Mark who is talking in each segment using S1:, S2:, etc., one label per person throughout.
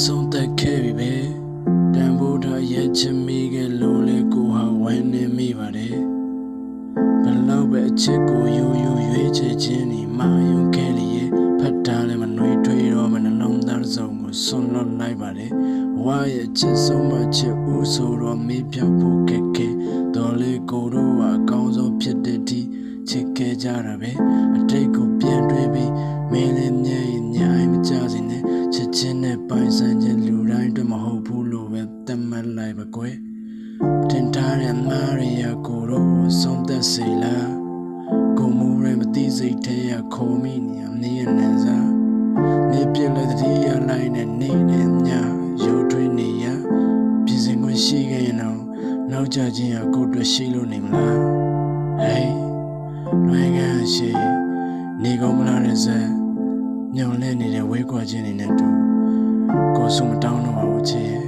S1: ဆုံးသက်ခဲ့ပြီပဲတန်ဖိုးထားရဲ့ချစ်မိခဲ့လို့လေကိုဟာဝမ်းနေမိပါတယ်ဘလောက်ပဲအချစ်ကိုယူယူရွေးချယ်ခြင်းဒီမာယုံခဲ့လေဖတ်တာလည်းမနှွေးထွေးတော့မနှလုံးသားစုံကိုဆွန့်လွတ်လိုက်ပါတယ်ဝါရဲ့ချစ်ဆုံးမချစ်ဦးဆိုတော့မေးပြဖို့ခက်ခဲတော်လေကိုတို့ကအကောင်းဆုံးဖြစ်တဲ့ဒီချစ်ခဲ့ကြတာပဲအတိတ်ကိုပြန်တွေးပြီးမင်းလည်းမြဲရင်ညာမကြစေနဲ့ချစ်ချင်းနဲ့ပိုင်ဆိုင်ခြင်းလူတိုင်းတော့မဟုတ်ဘူးလို့ပဲသတ်မှတ်လိုက်ပါကွယ်တင်ထားတဲ့မာရီယာကိုတော့ဆုံးသက်စေလားကိုမူရဲမသိစိတ်ထဲရခေါ်မိနေနေရနေစားနေပြည့်လက်တည်းရလိုက်နဲ့နေနဲ့ညရိုးထွေးနေရပြည်စင်ခွင့်ရှိခဲ့ရင်တော့နောက်ကြခြင်းရကိုတွေ့ရှိလို့နေမလားဟေးလွယ်ကန်းရှိနေကုန်မလားတဲ့ဇက်ညောင်လဲနေတဲ့ဝေးကွာခြင်းတွေနဲ့တူကိုစုံမတောင်းတော့ပါဘူးချစ်ရဲ့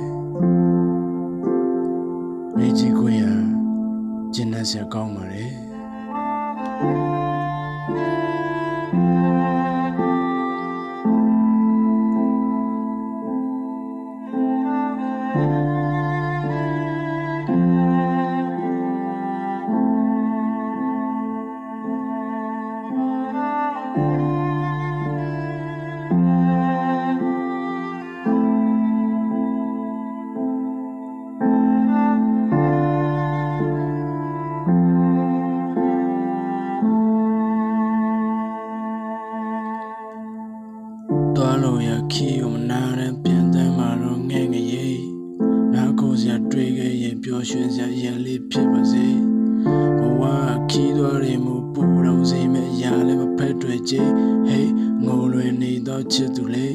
S1: မိကြီးကိုရကျင်းနေစရာကောင်းပါလေတော်လို့ရခီကိုမနာတဲ့ပြန်တမ်းမှာတော့ငဲ့ငရေနောက်ကိုစရာတွေ့ခဲ့ရင်ပျော်ရွှင်စရာရန်လေးဖြစ်ပါစေဘဝခီသွားရင်မပူတော့စေမဲ့အရာလည်းမဖက်တွေ့ကြဟေးငိုလွင်နေတော့ချစ်သူလေ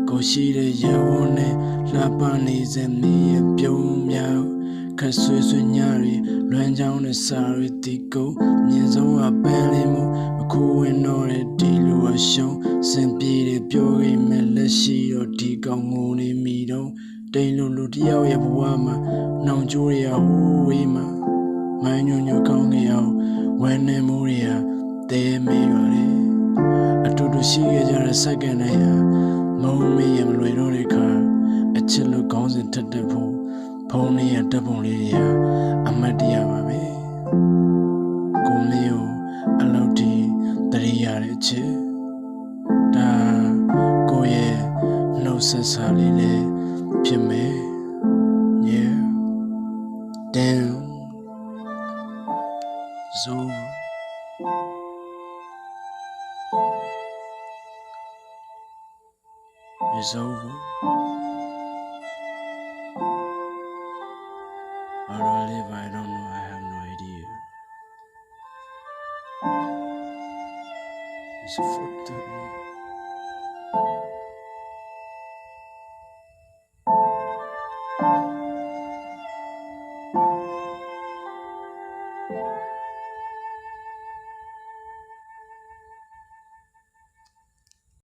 S1: ကိုရှိတဲ့ရဝန်းနဲ့လှပနေစေမီးပြုံးမြောက်ခက်ဆွေးဆွေးညရီလွမ်းချောင်းနဲ့စာရီတီကိုမြင်ဆုံးအပန်းလေးမှုအခုဝင်တော့တဲ့ဒီလိုအရှုံးစင်ပြေတယ်ပြောခဲ့မဲ့လက်ရှိတော့ဒီကောင်ငိုနေမိတော့တိမ်လူတယောက်ရဲ့ဘဝမှာနှောင်ကြိုးရဟိုးဝေးမှာမိုင်းညွညွကောင်းနေအောင်ဝမ်းနေမှုတွေဟာတဲမေးပါလေအတူတူရှိခဲ့ကြတဲ့စက္ကန့်တိုင်းဟာမုံမေးရမလွယ်တော့တဲ့ခါအချစ်လို့ကောင်းစဉ်ထက်တဲ့ဖို့ဖုံးနေရတက်ပုံလေးတွေဟာအမတ်တရားပါပဲကိုမျိုးအလောက်ဒီတရိရတဲ့ချစ်ဒါကိုရဲ့နှုတ်ဆက်စာလေးလေးဖြစ်မယ် yeah damn so it's over how do I live I don't know I have no idea it's fucked up